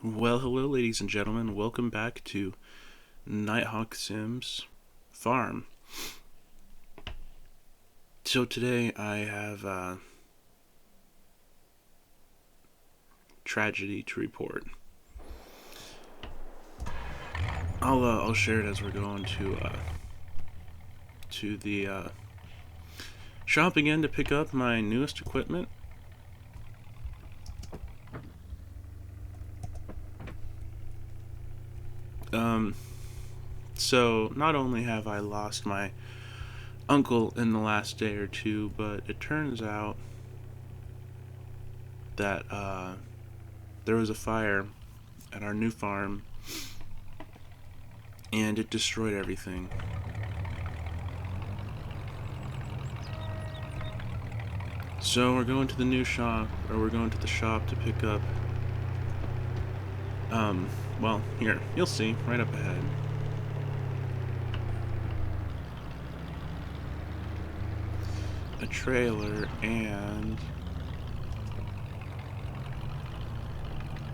Well, hello, ladies and gentlemen. Welcome back to Nighthawk Sims Farm. So today I have a tragedy to report. I'll share it as we're going to the shop again to pick up my newest equipment. So not only have I lost my uncle in the last day or two, but it turns out that there was a fire at our new farm and it destroyed everything. So we're going to the new shop, or we're going to the shop to pick up, well, here, you'll see, right up ahead. A trailer and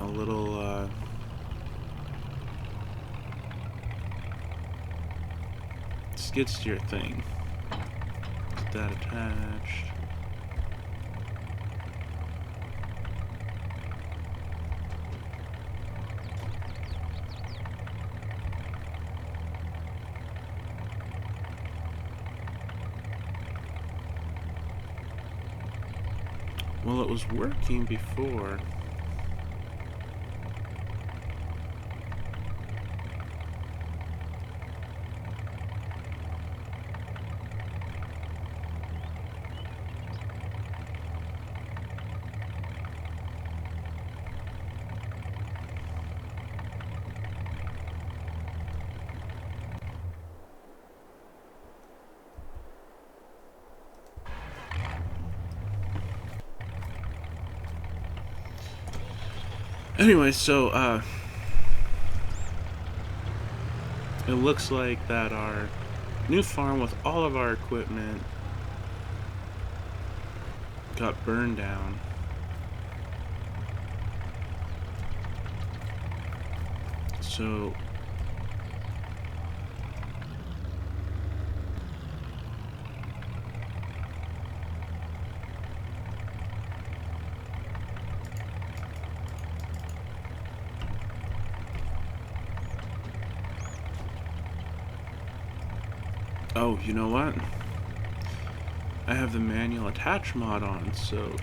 a little, skid steer thing. Get that attached. Well, it was working before. Anyway, so, it looks like that our new farm with all of our equipment got burned down. So oh, you know what? I have the manual attach mod on, so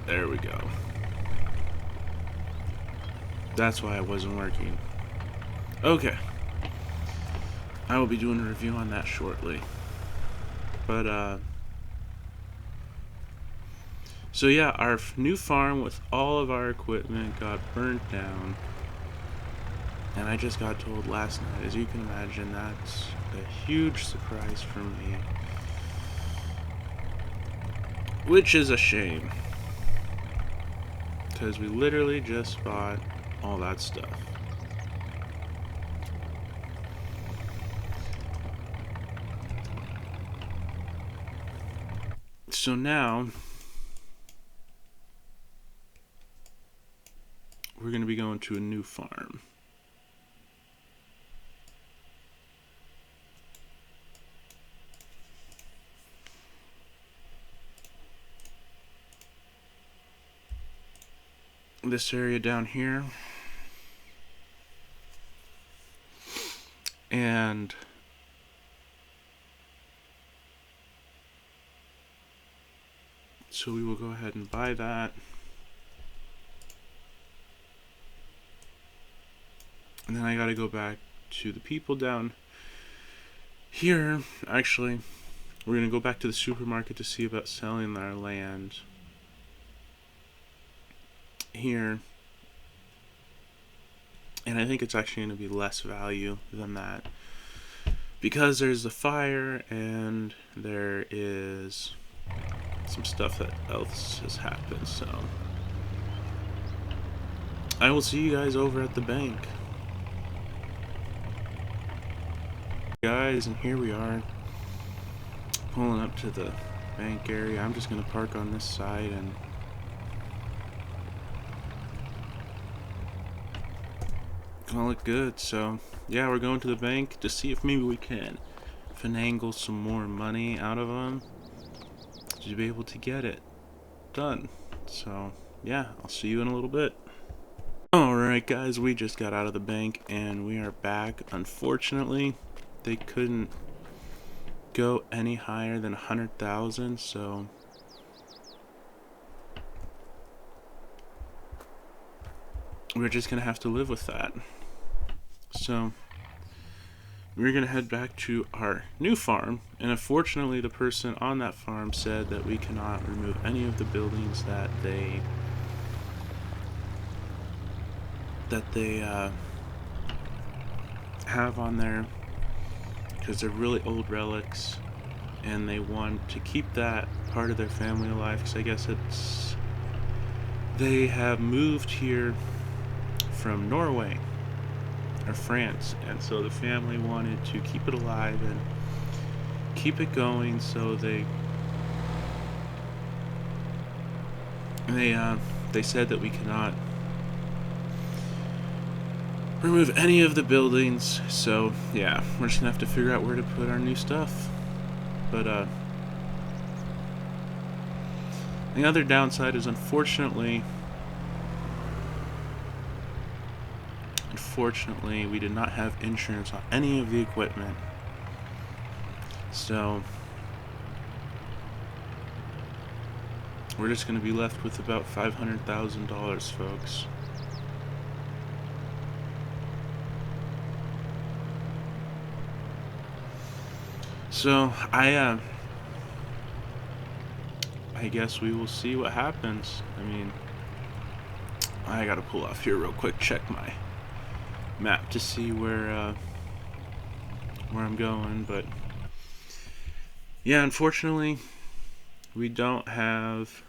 there we go. That's why it wasn't working. Okay. I will be doing a review on that shortly. But, so yeah, our new farm with all of our equipment got burnt down. And I just got told last night. As you can imagine, that's a huge surprise for me. Which is a shame. Because we literally just bought all that stuff. So now, we're going to be going to a new farm. This area down here, and so we will go ahead and buy that, and then I gotta go back to the people down here. Actually, we're gonna go back to the supermarket to see about selling our land here, and I think it's actually going to be less value than that because there's a fire and there is some stuff that else has happened. So I will see you guys over at the bank, guys. And here we are pulling up to the bank area. I'm just going to park on this side and gonna look good. So yeah, we're going to the bank to see if maybe we can finagle some more money out of them to be able to get it done. So yeah, I'll see you in a little bit. Alright guys, we just got out of the bank and we are back. Unfortunately, they couldn't go any higher than 100,000, so we're just gonna have to live with that. So we're gonna head back to our new farm, and unfortunately the person on that farm said that we cannot remove any of the buildings that they have on there because they're really old relics, and they want to keep that part of their family alive, because I guess they have moved here from Norway or France, and so the family wanted to keep it alive and keep it going, so they said that we cannot remove any of the buildings. So yeah, we're just gonna have to figure out where to put our new stuff. But the other downside is unfortunately we did not have insurance on any of the equipment, so we're just going to be left with about $500,000, folks. So I guess we will see what happens. I mean, I gotta pull off here real quick, check my map to see where I'm going, but yeah, unfortunately we don't have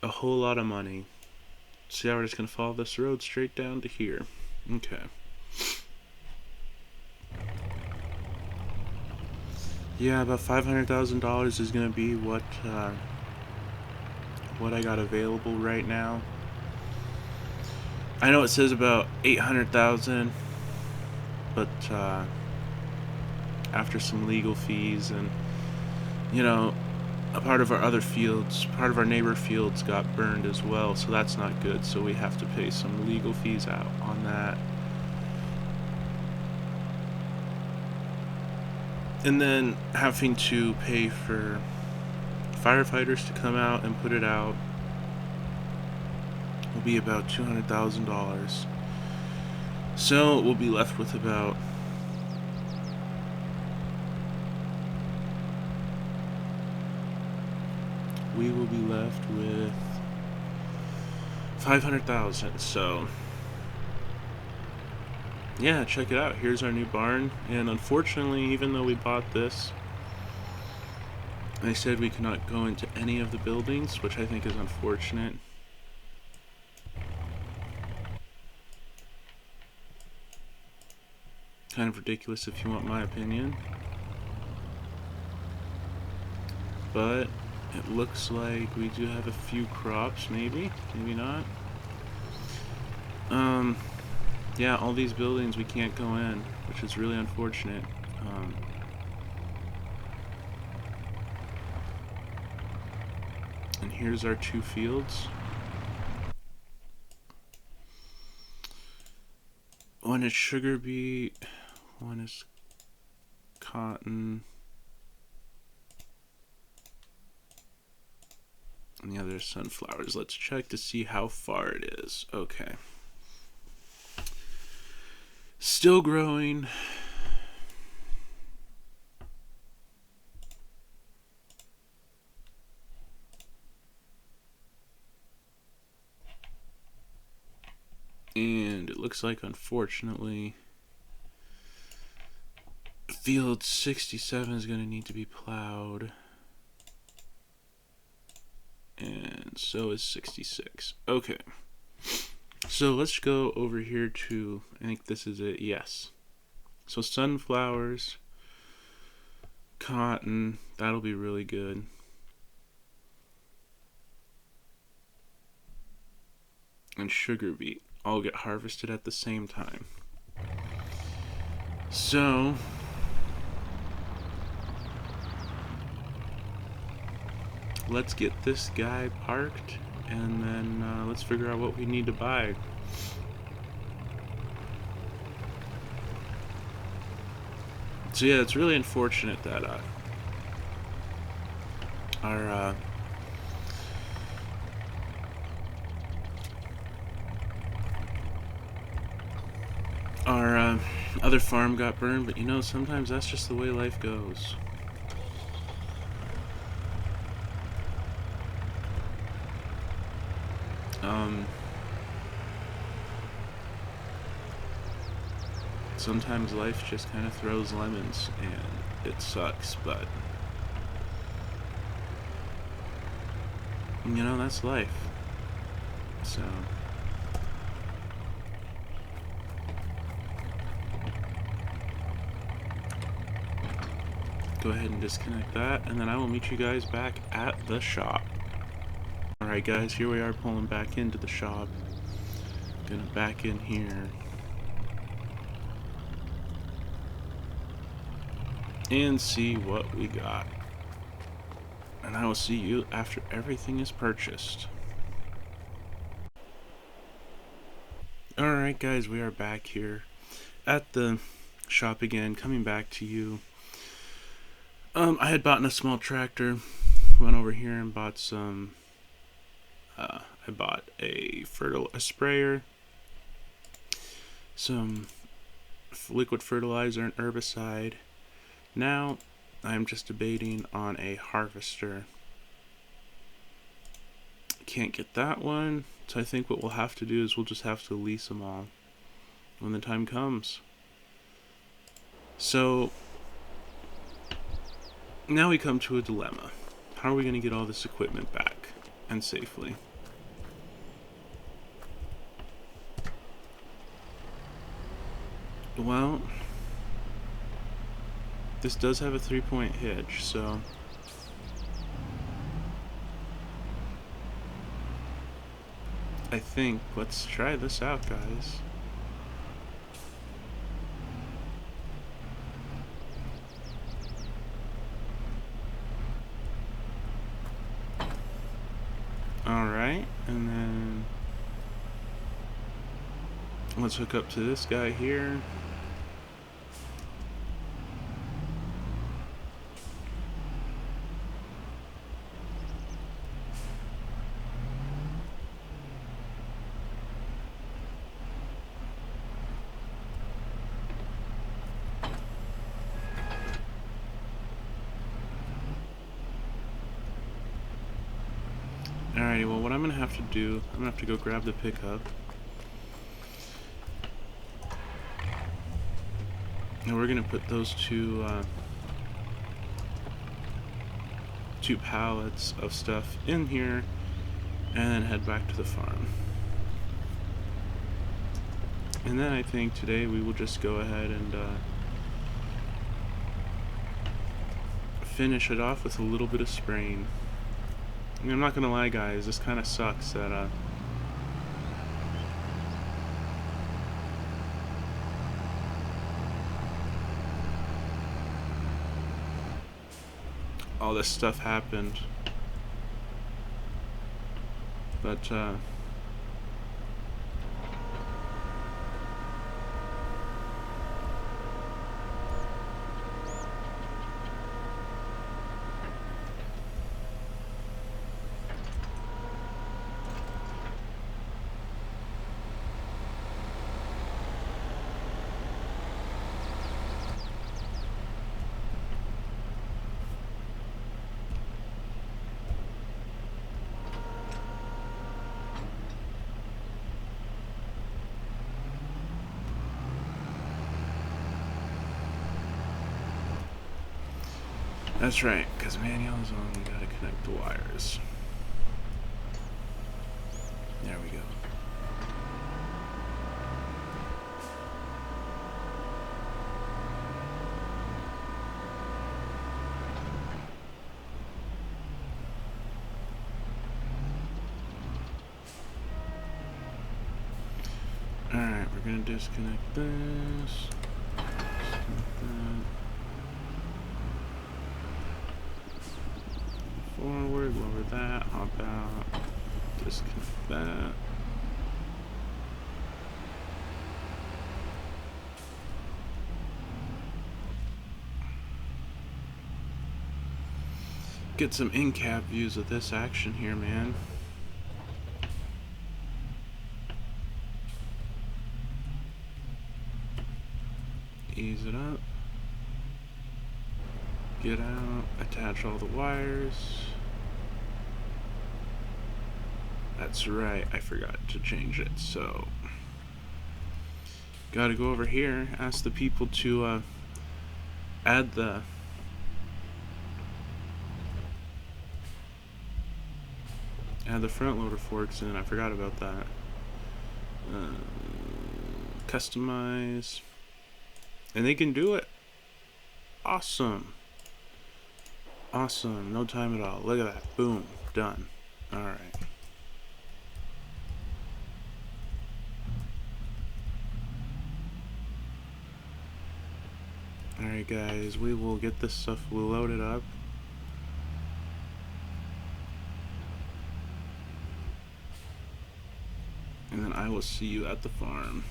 a whole lot of money. So yeah, we're just gonna follow this road straight down to here. Okay. Yeah, about $500,000 is gonna be what I got available right now. I know it says about 800,000, but after some legal fees and, you know, a part of our other fields, part of our neighbor fields got burned as well, so that's not good. So we have to pay some legal fees out on that. And then having to pay for firefighters to come out and put it out will be about $200,000. So we'll be left with about $500,000. So yeah, check it out. Here's our new barn, and unfortunately, even though we bought this, they said we cannot go into any of the buildings, which I think is unfortunate. Kind of ridiculous if you want my opinion. But it looks like we do have a few crops, maybe not. Yeah, all these buildings we can't go in, which is really unfortunate. And here's our two fields. One is sugar beet, one is cotton, and the other is sunflowers. Let's check to see how far it is. Okay. Still growing. And it looks like, unfortunately, field 67 is going to need to be plowed. And so is 66. Okay. So let's go over here to, I think this is it, yes. So sunflowers cotton. That'll be really good. And sugar beet all get harvested at the same time. So let's get this guy parked, and then let's figure out what we need to buy. So yeah, it's really unfortunate that our other farm got burned, but you know, sometimes that's just the way life goes. Sometimes life just kind of throws lemons, and it sucks, but you know, that's life. So go ahead and disconnect that, and then I will meet you guys back at the shop. Alright guys, here we are pulling back into the shop. Gonna back in here and see what we got. And I will see you after everything is purchased. Alright guys, we are back here at the shop again, coming back to you. I had bought a small tractor, went over here and bought some, I bought a sprayer, some liquid fertilizer and herbicide. Now I'm just debating on a harvester. Can't get that one, so I think what we'll have to do is we'll just have to lease them all when the time comes. So now we come to a dilemma. How are we going to get all this equipment back and safely? Well, this does have a 3-point hitch, so I think let's try this out, guys. Alright, and then let's hook up to this guy here. Alrighty, well what I'm going to have to do, I'm going to have to go grab the pickup. And we're going to put those two pallets of stuff in here and then head back to the farm. And then I think today we will just go ahead and finish it off with a little bit of spraying. I mean, I'm not gonna lie, guys, this kind of sucks that all this stuff happened, but that's right, because manual is on, we gotta connect the wires. There we go. gonna disconnect this. Disconnect that. Forward, lower that, hop out, disconnect that. Get some in-cab views of this action here, man. Ease it up. Get out, attach all the wires. That's right, I forgot to change it, so gotta go over here, ask the people to add the front loader forks in. I forgot about that. Customize, and they can do it. Awesome. Awesome. No time at all. Look at that. Boom. Done. Alright. Alright guys, we will get this stuff loaded up. And then I will see you at the farm.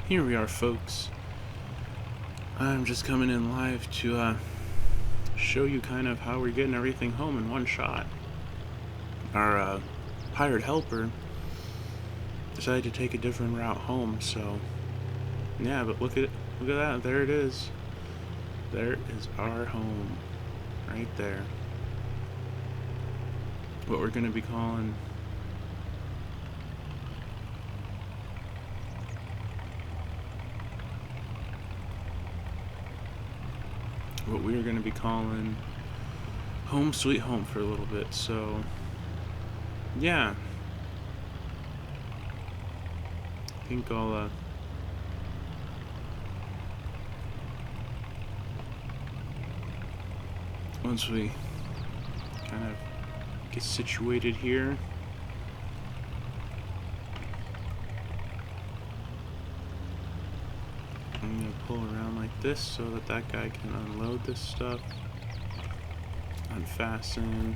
Here we are, folks. I'm just coming in live to show you kind of how we're getting everything home in one shot. Our hired helper decided to take a different route home, so yeah, but look at that. There it is. There is our home right there. What we're gonna be calling home sweet home for a little bit. So yeah, I think I'll once we kind of get situated here, I'm gonna pull around like this so that that guy can unload this stuff, unfasten,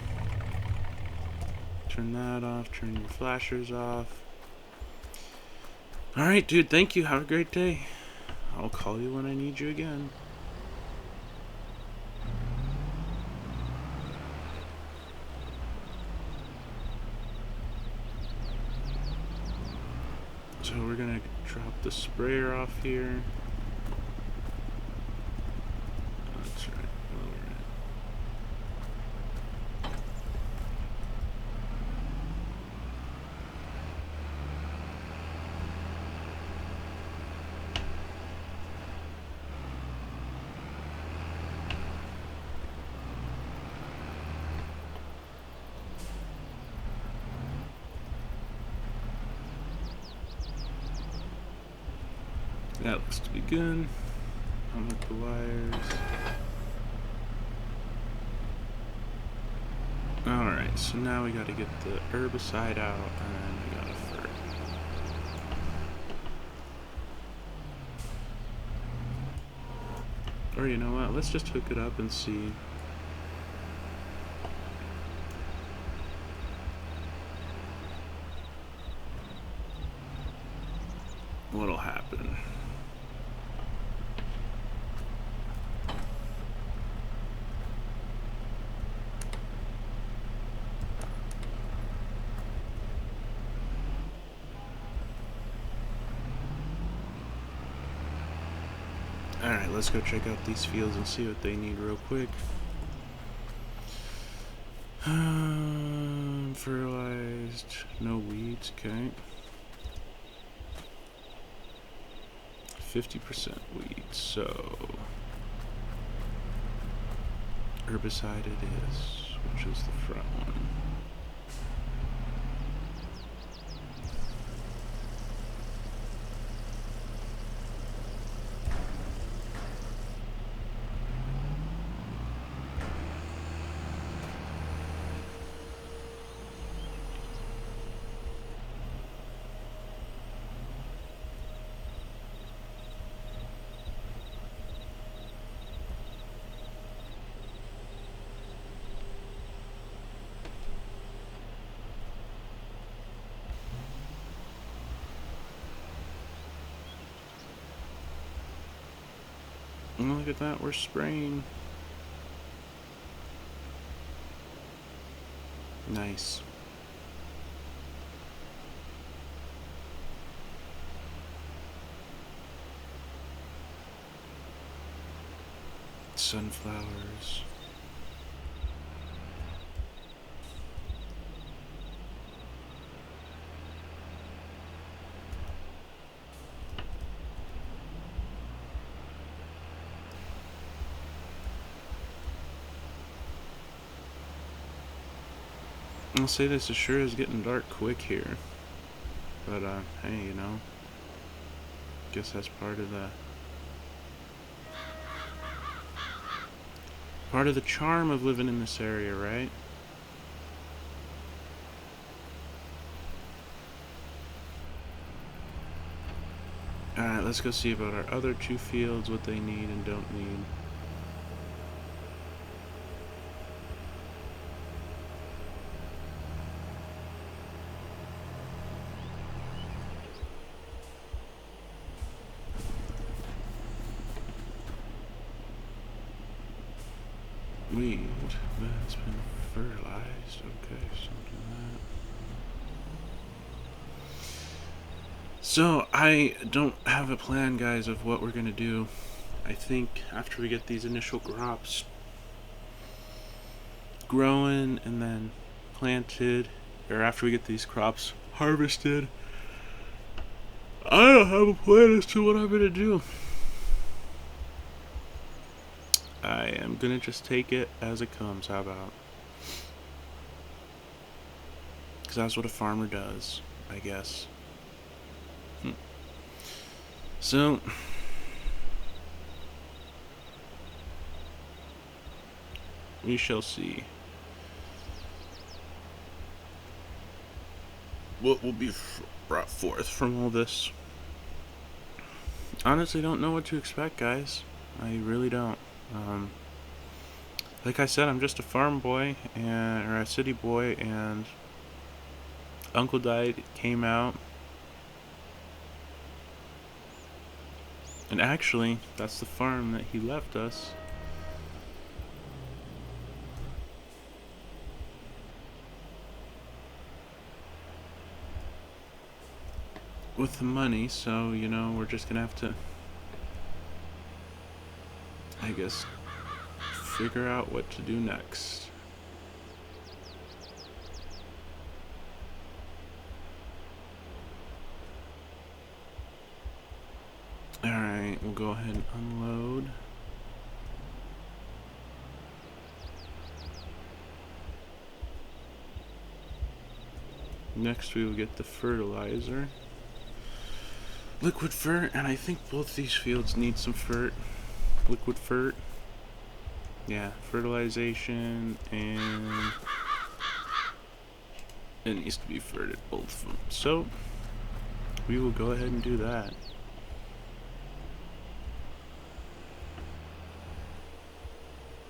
turn that off, turn your flashers off. Alright dude, thank you, have a great day. I'll call you when I need you again. So we're gonna drop the sprayer off here. That's right, lower that looks to be good. Unhook the wires. Alright, so now we gotta get the herbicide out, and then we gotta fertilize. Or you know what, let's just hook it up and see what'll happen. Alright, let's go check out these fields and see what they need real quick. Fertilized, no weeds, okay. 50% weeds, so herbicide it is, which is the front one. And look at that, we're spraying. Nice. Sunflowers. I'll say this, it sure is getting dark quick here. But, hey, you know, guess that's part of the charm of living in this area, right? Alright, let's go see about our other two fields, what they need and don't need. Weed that's been fertilized. Okay, something like that. So I don't have a plan, guys, of what we're gonna do. I think after we get these initial crops growing and then planted, or after we get these crops harvested, I don't have a plan as to what I'm gonna do. I am gonna just take it as it comes. How about? Because that's what a farmer does, I guess. So, we shall see what will be brought forth from all this. Honestly, don't know what to expect, guys. I really don't. Like I said, I'm just a farm boy or a city boy, and Uncle died, came out, and actually, that's the farm that he left us. With the money, so, you know, we're just gonna have to, I guess, figure out what to do next. Alright, we'll go ahead and unload. Next we will get the fertilizer. Liquid fert, and I think both these fields need some fert. Liquid fert. Yeah, fertilization, and it needs to be ferted, both of them. So, we will go ahead and do that.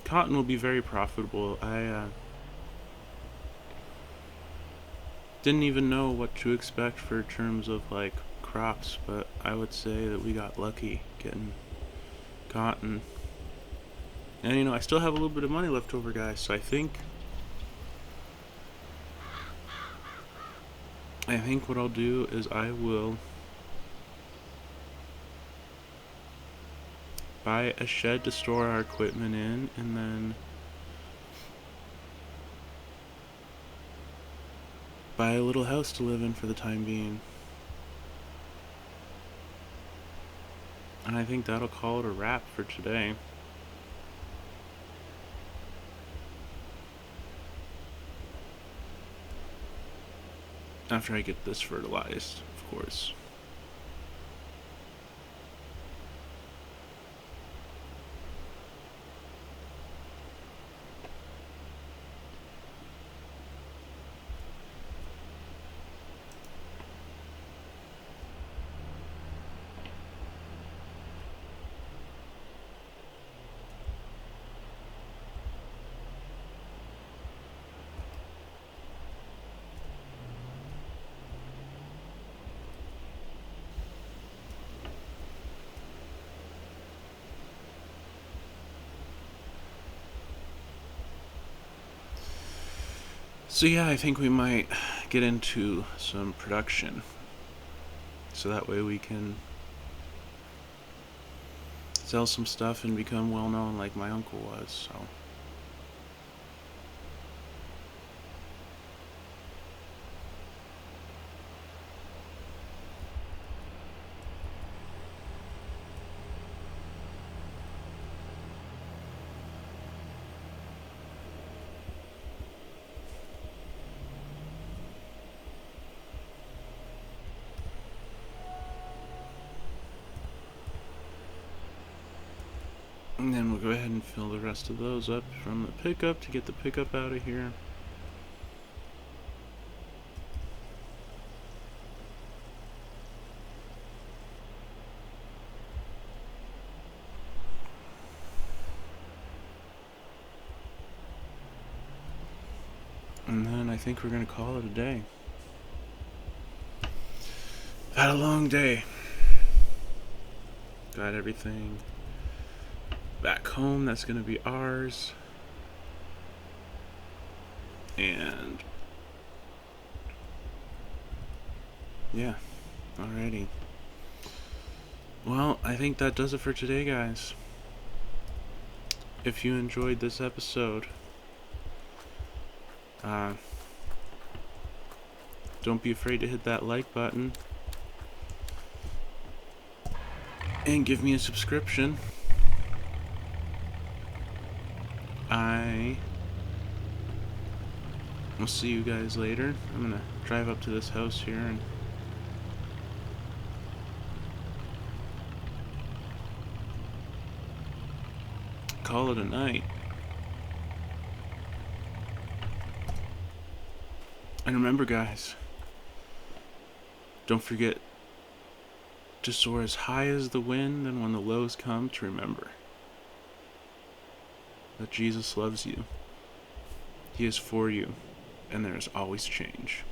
Cotton will be very profitable. I didn't even know what to expect for terms of like crops, but I would say that we got lucky getting cotton. And you know, I still have a little bit of money left over, guys, so I think what I'll do is I will buy a shed to store our equipment in, and then buy a little house to live in for the time being. And I think that'll call it a wrap for today. After I get this fertilized, of course. So yeah, I think we might get into some production, so that way we can sell some stuff and become well known like my uncle was. So and then we'll go ahead and fill the rest of those up from the pickup to get the pickup out of here. And then I think we're going to call it a day. Had a long day. Got everything back home that's going to be ours. And yeah, alrighty. Well, I think that does it for today, guys. If you enjoyed this episode, don't be afraid to hit that like button and give me a subscription. I will see you guys later. I'm gonna drive up to this house here and call it a night. And remember, guys, don't forget to soar as high as the wind, and when the lows come, to remember that Jesus loves you. He is for you, and there is always change.